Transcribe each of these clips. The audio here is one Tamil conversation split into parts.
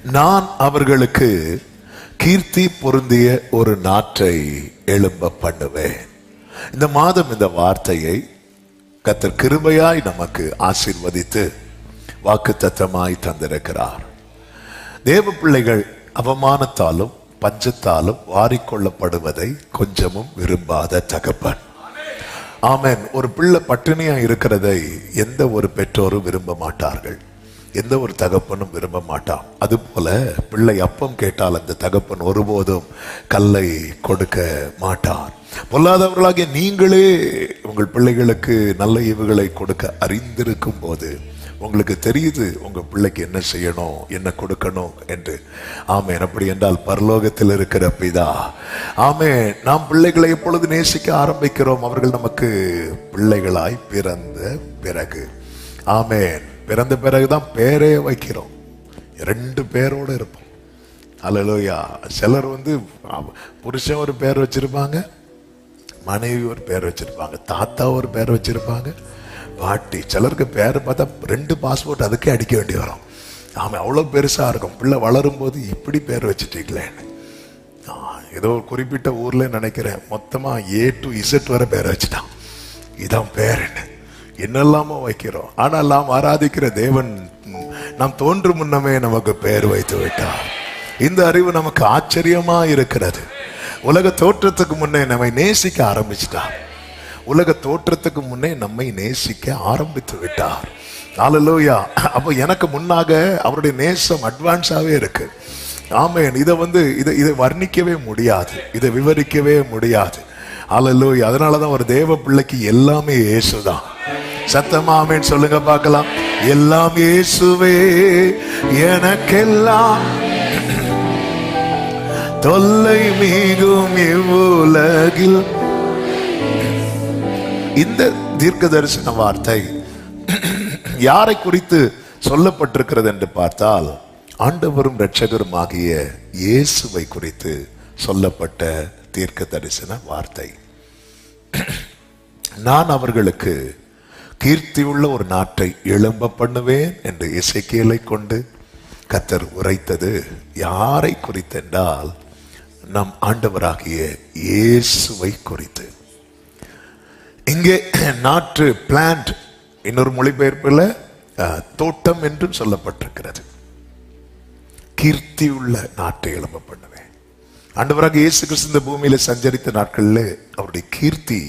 நான் அவர்களுக்கு கீர்த்தி பொருந்திய ஒரு நாற்றை எழும்ப பண்ணுவேன். இந்த மாதம் இந்த வார்த்தையை கர்த்தர் கிருபையாய் நமக்கு ஆசீர்வதித்து வாக்குத்தத்தமாய் தந்திருக்கிறார். தேவ பிள்ளைகள் அவமானத்தாலும் பஞ்சத்தாலும் வாரிக்கொள்ளப்படுவதை கொஞ்சமும் விரும்பாத தகப்பன். ஆமென். ஒரு பிள்ளை பட்டினியா இருக்கிறதை எந்த ஒரு பெற்றோரும் விரும்ப மாட்டார்கள், எந்த ஒரு தகப்பனும் விரும்ப மாட்டான். அதுபோல பிள்ளை அப்பம் கேட்டால் அந்த தகப்பன் ஒருபோதும் கல்லை கொடுக்க மாட்டார். பொல்லாதவர்களாகிய நீங்களே உங்கள் பிள்ளைகளுக்கு நல்ல ஈவுகளை கொடுக்க அறிந்திருக்கும் போது உங்களுக்கு தெரியுது உங்க பிள்ளைக்கு என்ன செய்யணும், என்ன கொடுக்கணும் என்று. ஆமென். அப்படி என்றால் பரலோகத்தில் இருக்கிற பிதா, ஆமென், நாம் பிள்ளைகளை எப்பொழுது நேசிக்க ஆரம்பிக்கிறோம், அவர்கள் நமக்கு பிள்ளைகளாய் பிறந்த பிறகு, ஆமென், பிறந்த பிறகுதான் பேரே வைக்கிறோம். 2 பேரோடு இருப்போம். அல்லேலூயா. சிலர் புருஷன் ஒரு பேர் வச்சிருப்பாங்க, மனைவி ஒரு பேர் வச்சிருப்பாங்க, தாத்தா ஒரு பேர் வச்சிருப்பாங்க, பாட்டி. சிலருக்கு பேர் பார்த்தா 2 பாஸ்போர்ட் அதுக்கே அடிக்க வேண்டி வரும். ஆமாம், அவ்வளோ பெருசா இருக்கும். பிள்ளை வளரும் போது இப்படி பேர் வச்சுட்டீங்களேன்னு. ஏதோ ஒரு குறிப்பிட்ட ஊர்ல நினைக்கிறேன் மொத்தமா A to Z வரை பேர் வச்சுட்டான். இதான் பேர் என்னெல்லாமோ வைக்கிறோம். ஆனால் நாம் ஆராதிக்கிற தேவன் நாம் தோன்றும் முன்னமே நமக்கு பேர் வைத்து விட்டார். இந்த அறிவு நமக்கு ஆச்சரியமா இருக்கிறது. உலக தோற்றத்துக்கு முன்னே நம்மை நேசிக்க ஆரம்பிச்சிட்டார். உலக தோற்றத்துக்கு முன்னே நம்மை நேசிக்க ஆரம்பித்து விட்டார். ஹல்லேலூயா. அப்போ எனக்கு முன்னாக அவருடைய நேசம் அட்வான்ஸாவே இருக்கு. ஆமென். இதை வர்ணிக்கவே முடியாது, இதை விவரிக்கவே முடியாது. ஹல்லேலூயா. அதனாலதான் ஒரு தேவ பிள்ளைக்கு எல்லாமே இயேசுதான். சத்தமா ஆமென் சொல்லுங்க பார்க்கலாம். எல்லாம் இயேசுவே எனக்கெல்லாம், தொல்லை மிகும் இவ்வுலகில். இந்த தீர்க்க தரிசன வார்த்தை யாரை குறித்து சொல்லப்பட்டிருக்கிறது என்று பார்த்தால், ஆண்டவரும் இரட்சகரும் ஆகிய இயேசுவை குறித்து சொல்லப்பட்ட தீர்க்க தரிசன வார்த்தை. நான் அவர்களுக்கு கீர்த்தியுள்ள ஒரு நாட்டை எழும்ப பண்ணுவேன் என்று எசேக்கியேலை கொண்டு கர்த்தர் உரைத்தது யாரை குறித்தென்றால், நம் ஆண்டவராகிய இயேசுவை குறித்து. இங்கே நாற்று, பிளான்ட், இன்னொரு மொழிபெயர்ப்பில் தோட்டம் என்றும் சொல்லப்பட்டிருக்கிறது. கீர்த்தியுள்ள நாட்டை எழும்ப பண்ணுவேன். ஆண்டவராக இயேசு கிறிஸ்து இந்த பூமியில சஞ்சரித்த நாட்களில் அவருடைய கீர்த்தி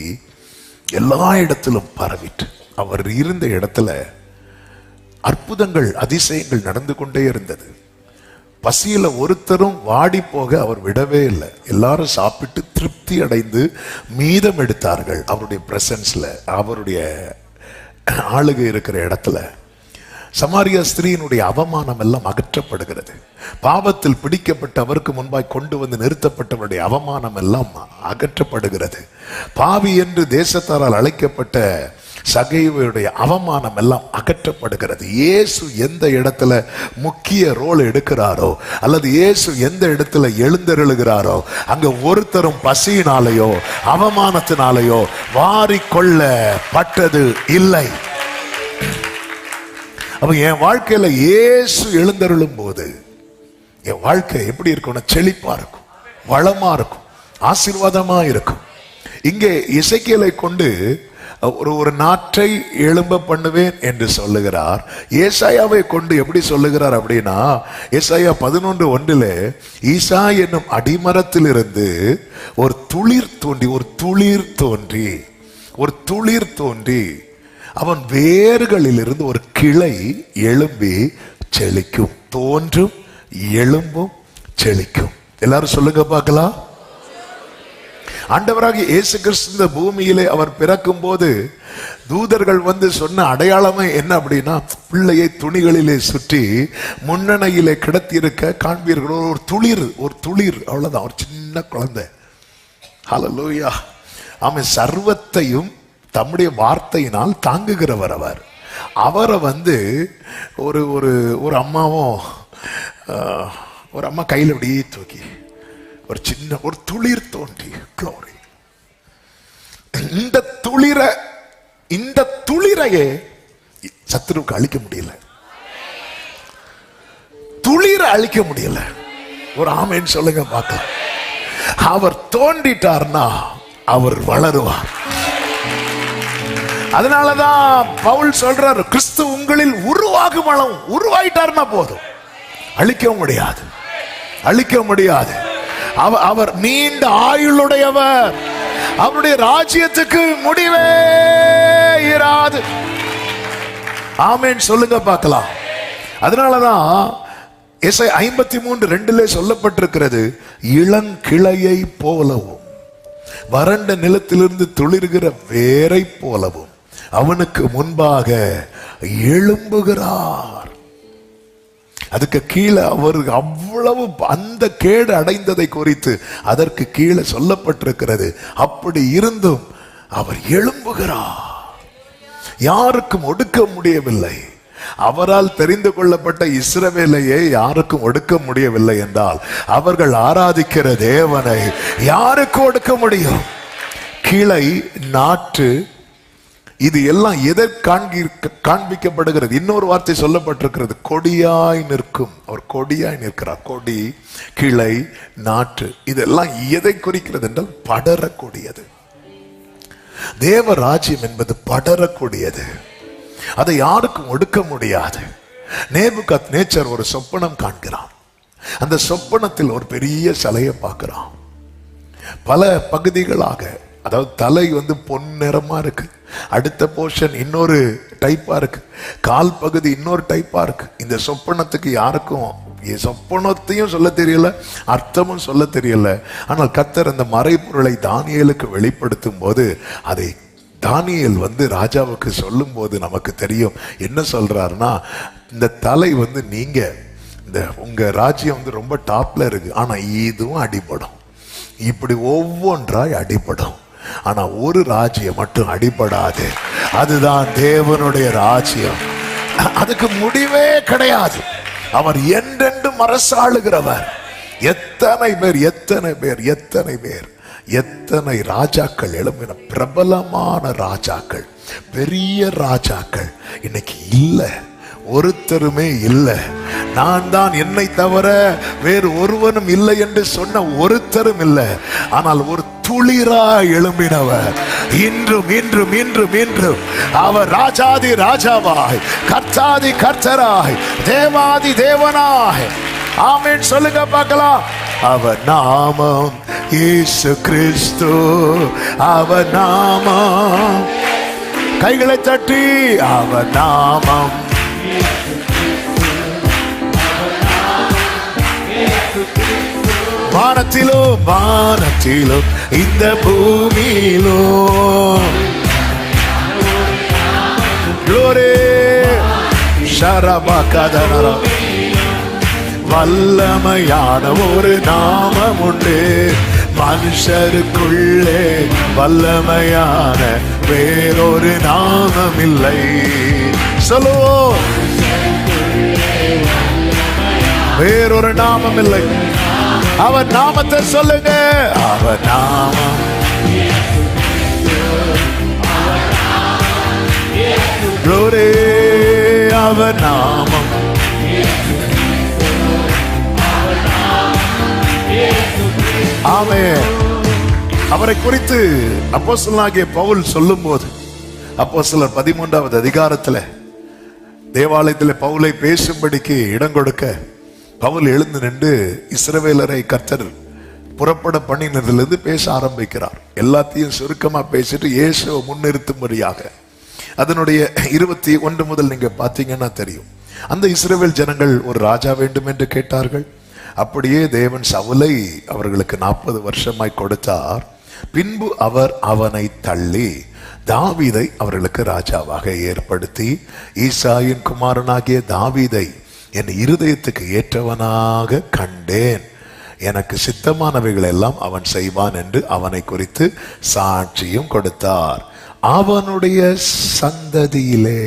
எல்லா இடத்திலும் பரவிட்டு, அவர் இருந்த இடத்துல அற்புதங்கள் அதிசயங்கள் நடந்து கொண்டே இருந்தது. பசியில ஒருத்தரும் வாடி போக அவர் விடவே இல்லை. எல்லாரும் சாப்பிட்டு திருப்தி அடைந்து மீதம் எடுத்தார்கள். அவருடைய பிரசன்ஸ்ல, அவருடைய ஆளுகை இருக்கிற இடத்துல. சமாரியா ஸ்திரீயினுடைய அவமானம் எல்லாம் அகற்றப்படுகிறது. பாவத்தில் பிடிக்கப்பட்ட அவருக்கு முன்பாய் கொண்டு வந்து நிறுத்தப்பட்டவருடைய அவமானம் எல்லாம் அகற்றப்படுகிறது. பாவி என்று தேசத்தாரால் அழைக்கப்பட்ட சகைவுடைய அவமானம் எல்லாம் அகற்றப்படுகிறது. இயேசு எந்த இடத்துல முக்கிய ரோல் எடுக்கிறாரோ, அல்லது இயேசு எந்த இடத்துல எழுந்தருளுகிறாரோ, அங்க ஒருத்தரும் பசியினாலேயோ அவமானத்தினாலேயோ வாரிக்கொள்ளப்பட்டது இல்லை. அப்ப என் வாழ்க்கையில இயேசு எழுந்தருளும் போது என் வாழ்க்கை எப்படி இருக்கும்னா, செழிப்பா இருக்கும், வளமா இருக்கும், ஆசீர்வாதமா இருக்கும். இங்கே எசேக்கியேலை கொண்டு ஒரு நாற்றை எழும்ப பண்ணுவேன் என்று சொல்லுகிறார். ஏசாயாவை கொண்டு எப்படி சொல்லுகிறார் அப்படின்னா, ஏசாயா 11:1 ஈசா என்னும் அடிமரத்திலிருந்து ஒரு துளிர் தோன்றி அவன் வேர்களில் இருந்து ஒரு கிளை எழும்பி செழிக்கும். தோன்றும், எழும்பும், செழிக்கும். எல்லாரும் சொல்லுங்க பார்க்கலாம். ஆண்டவராகிய இயேசு கிறிஸ்து இந்த பூமியிலே அவர் பிறக்கும் போது தூதர்கள் சொன்ன அடையாளமே என்ன அப்படின்னா, பிள்ளையை துணிகளிலே சுற்றி முன்னணையிலே கிடத்தி இருக்க காண்பீர்கள். ஒரு துளிர் அவ்வளவுதான், ஒரு சின்ன குழந்தை. ஹல்லேலூயா. ஆமென். சர்வத்தையும் தம்முடைய வார்த்தையினால் தாங்குகிறவர் அவர். அவரை ஒரு அம்மா கையில் அப்படியே தூக்கி ஒரு துளிர் தோன்றி, க்ளோரி. இந்த துளிரையே சத்துருவுக்கு அழிக்க முடியல. துளிர உயிரை அழிக்க முடியல. ஒரு ஆமேன்னு சொல்லுங்க பார்க்கலாம். அவர் தோண்டிட்டார்னா அவர் வளருவார். அதனாலதான் பவுல் சொல்றாரு, கிறிஸ்து உங்களில் உருவாகும் அளவு உருவாயிட்டார்னா போதும், அழிக்க முடியாது, அழிக்க முடியாது. அவர் நீண்ட ஆயுளுடையவர், அவருடைய ராஜ்யத்துக்கு முடிவே இராது. ஆமென் சொல்லுங்க பார்க்கலாம். அதனாலதான் எசாயா 53:2 சொல்லப்பட்டிருக்கிறது, இளங்கிளையை போலவும் வறண்ட நிலத்திலிருந்து துளிர்கிற வேரை போலவும் அவனுக்கு முன்பாக எழும்புகிறார். அதுக்கு கீழே அவர் அவ்வளவு அந்த கேடு அடைந்ததை குறித்து அதற்கு கீழே சொல்லப்பட்டிருக்கிறது. அப்படி இருந்தும் அவர் எழும்புகிறார். யாருக்கும் ஒடுக்க முடியவில்லை. அவரால் தெரிந்து கொள்ளப்பட்ட இஸ்ரவேலையே யாருக்கும் ஒடுக்க முடியவில்லை என்றால் அவர்கள் ஆராதிக்கிற தேவனை யாருக்கு ஒடுக்க முடியும்? கிளை, நாற்று, இது எல்லாம் எதை காண்பிக்கப்படுகிறது? இன்னொரு வார்த்தை சொல்லப்பட்டிருக்கிறது, கொடியாய் நிற்கும். அவர் கொடியாய் நிற்கிறார். கொடி, கிளை, நாற்று இதெல்லாம் எதை குறிக்கிறது என்றால் படரக்கூடியது. தேவ ராஜ்யம் என்பது படரக்கூடியது. அதை யாருக்கும் ஒடுக்க முடியாது. நேபுகாத்நேச்சர் ஒரு சொப்பனம் காண்கிறான். அந்த சொப்பனத்தில் ஒரு பெரிய சிலையை பார்க்கிறான். பல பகுதிகளாக, அதாவது தலை பொன்னிறமா இருக்கு, அடுத்த போர்ஷன் இன்னொரு டைப்பா இருக்கு, கால் பகுதி இன்னொரு டைப்பா இருக்கு. இந்த சொப்பனத்துக்கு யாருக்கும் சொப்பனத்தையும் சொல்ல தெரியல, அர்த்தமும் சொல்ல தெரியல. ஆனால் கர்த்தர் அந்த மறைபொருளை தானியேலுக்கு வெளிப்படுத்தும் போது அதை தானியேல் ராஜாவுக்கு சொல்லும் போது நமக்கு தெரியும். என்ன சொல்றாருன்னா, இந்த தலை நீங்க இந்த உங்க ராஜ்யம் ரொம்ப டாப்ல இருக்கு, ஆனா இதுவும் அடிபடும், இப்படி ஒவ்வொன்றாய் அடிபடும். ஆனா ஒரு ராஜ்யம் மட்டும் அடிபடாது, அதுதான் தேவனுடைய ராஜ்யம். அதுக்கு முடிவே கிடையாது. அவர் என்றென்றும் அரசாளுகிறவர். எத்தனை பேர் எத்தனை பேர் எத்தனை பேர் எத்தனை ராஜாக்கள் எழும்பின, பிரபலமான ராஜாக்கள், பெரிய ராஜாக்கள் இன்னைக்கு இல்லை, ஒருத்தருமே இல்லை. நான் தான், என்னை தவிர வேறு ஒருவனும் இல்லை என்று சொன்ன ஒருத்தரும் இல்லை. ஆனால் ஒரு துளிரா எழும்பினவர் இன்றும் இன்றும் இன்றும் இன்றும் அவர் ராஜாதி ராஜாவாய், கர்த்தாதி கர்த்தராய், தேவாதி தேவனாய். ஆமென் சொல்லுங்க பார்க்கலாம். அவர் நாமம் இயேசு கிறிஸ்து, அவர் நாமம், கைகளை தட்டி அவர் நாமம், வானத்திலும் வானத்திலும் இந்த பூமியிலும் glory ஷரபகதனரா, வல்லமையான ஒரு நாமம் உண்டு, மனுஷருக்குள்ளே வல்லமையான வேறொரு நாமம் இல்லை. சொல்லுவோம், வேறொரு நாமம் இல்லை. அவர் நாமத்தை சொல்லுங்க. அவர் நாமம் glory, அவர் நாமம். ஆமென். அவரை குறித்து அப்போஸ்தலனாகிய பவுல் சொல்லும் போது, அப்போஸ்தலர் 13வது அதிகாரத்தில் தேவாலயத்தில் பவுலை பேசும்படிக்கு இடம் கொடுக்க பவுல் எழுந்து நின்று இஸ்ரவேலரை கர்த்தர் புறப்பட பண்ணினதிலிருந்து பேச ஆரம்பிக்கிறார். எல்லாத்தையும் சுருக்கமா பேசிட்டு இயேசுவை முன்னிறுத்தும்படியாக. அதனுடைய 21 முதல் நீங்க பாத்தீங்கன்னா தெரியும். அந்த இஸ்ரவேல் ஜனங்கள் ஒரு ராஜா வேண்டும் என்று கேட்டார்கள். அப்படியே தேவன் சவுலை அவர்களுக்கு 40 வருஷமாய் கொடுத்தார். பின்பு அவர் அவனை தள்ளி தாவீதை அவர்களுக்கு ராஜாவாக ஏற்படுத்தி, ஈசாயின் குமாரனாகிய தாவீதை என் இருதயத்துக்கு ஏற்றவனாக கண்டேன், எனக்கு சித்தமானவைகள் எல்லாம் அவன் செய்வான் என்று அவனை குறித்து சாட்சியும் கொடுத்தார். அவனுடைய சந்ததியிலே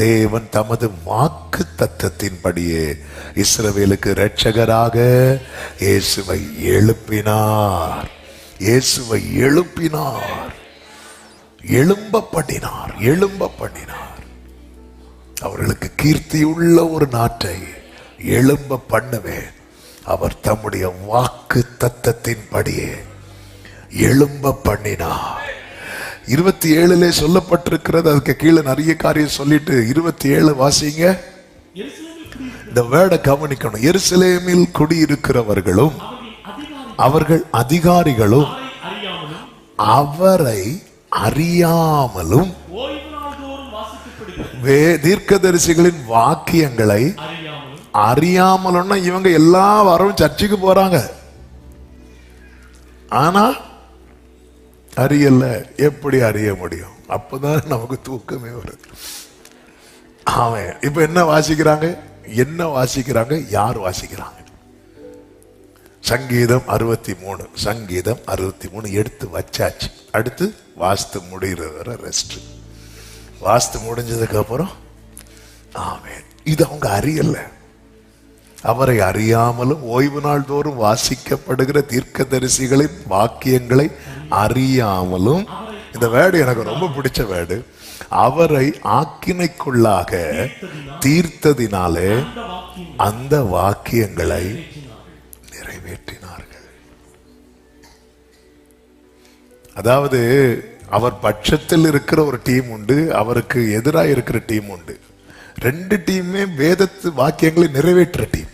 தேவன் தமது வாக்கு தத்தத்தின்படியே இஸ்ரவேலுக்கு இரட்சகராக இயேசுவை எழுப்பினார். இயேசுவை எழுப்பினார், எழும்ப பண்ணினார், எழும்ப பண்ணினார். அவர்களுக்கு கீர்த்தியுள்ள ஒரு நாட்டை எழும்ப பண்ணுவேன். அவர் தம்முடைய வாக்கு தத்தத்தின்படியே எழும்ப பண்ணினார். 27 சொல்லப்பட்டிருக்கிறது. அதுக்கு கீழே நிறைய காரியம் சொல்லிட்டு 27 வாசிங்க. இந்த வேர்டை கவனிக்கணும். எருசலேமில் குடியிருக்கிறவர்களும் அவர்கள் அதிகாரிகளும் அவரை அறியாமலும் தீர்க்கதரிசிகளின் வாக்கியங்களை அறியாமலும்னா இவங்க எல்லா வாரமும் சர்ச்சுக்கு போறாங்க, ஆனா அறியல. எப்படி அறிய முடியும்? அப்பதான் நமக்கு தூக்கமே வருது. அவன் இப்ப என்ன வாசிக்கிறாங்க? யார் வாசிக்கிறாங்க? சங்கீதம் 63. சங்கீதம் 63 எடுத்து வச்சாச்சு. அடுத்து வாஸ்து முடிகிற வரை ரெஸ்ட். வாஸ்து முடிஞ்சதுக்கு அப்புறம் ஆமென். இது அவங்க அறியல. அவரை அறியாமலும் ஓய்வு நாள் தோறும் வாசிக்கப்படுகிற தீர்க்கதரிசிகளின் வாக்கியங்களை அறியாமலும், இந்த வேர்டு எனக்கு ரொம்ப பிடிச்ச வேர்டு, அவரை ஆக்கினைக்குள்ளாக தீர்த்ததினாலே அந்த வாக்கியங்களை நிறைவேற்றினார்கள். அதாவது அவர் பட்சத்தில் இருக்கிற ஒரு டீம் உண்டு, அவருக்கு எதிராக இருக்கிற டீம் உண்டு. 2 டீமுமே வேதத்து வாக்கியங்களை நிறைவேற்ற டீம்.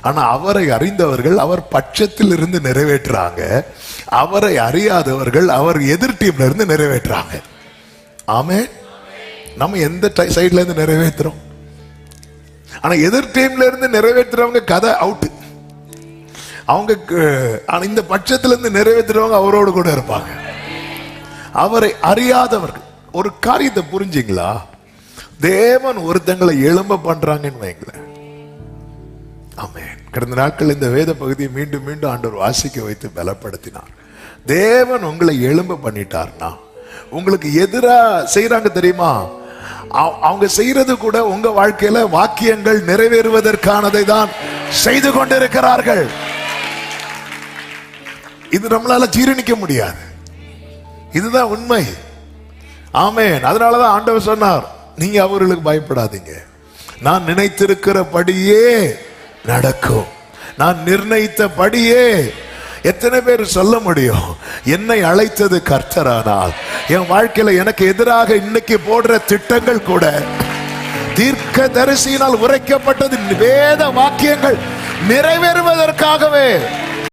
ஆனா அவரை அறிந்தவர்கள் அவர் பட்சத்தில் இருந்து நிறைவேற்றுறாங்க, அவரை அறியாதவர்கள் அவர் எதிர் டீம்ல இருந்து நிறைவேற்றுறாங்க. ஆமென். நம்ம எந்த சைட்ல இருந்து நிறைவேற்றுறோம்? ஆனா எதிர் டீம்ல இருந்து நிறைவேற்றுறவங்க கதை அவுட். அவங்க இந்த பட்சத்துல இருந்து நிறைவேற்றுறவங்க அவரோடு கூட இருப்பாங்க. அவரை அறியாதவர்கள். ஒரு காரியத்தை புரிஞ்சுங்களா? தேவன் ஒருத்தங்களை எழும்ப பண்றாங்கன்னு வைங்களேன். ஆமென். கடந்த நாட்கள் இந்த வேத பகுதியை மீண்டும் மீண்டும் ஆண்டவர் வாசிக்க வைத்து பலப்படுத்தினார். தேவன் உங்களை எழும்ப பண்ணிட்டார்னா, உங்களுக்கு எதிரா செய்யறாங்க தெரியுமா, அவங்க செய்யறது கூட உங்க வாழ்க்கையில வாக்கியங்கள் நிறைவேறுவதற்கானதை தான் செய்து கொண்டிருக்கிறார்கள். இது நம்மளால ஜீரணிக்க முடியாது. இதுதான் உண்மை. ஆமென். அதனாலதான் ஆண்டவர் சொன்னார், நீங்க அவர்களுக்கு பயப்படாதீங்க, நான் நினைத்திருக்கிறபடியே நடக்கும், நான் நிர்ணயித்தபடியே. எத்தனை பேர் சொல்ல முடியும், என்னை அழைத்தது கர்த்தரானால் என் வாழ்க்கையில எனக்கு எதிராக இன்னைக்கு போடுற திட்டங்கள் கூட தீர்க்கதரிசியினால் உரைக்கப்பட்டது வேத வாக்கியங்கள் நிறைவேறுவதற்காகவே.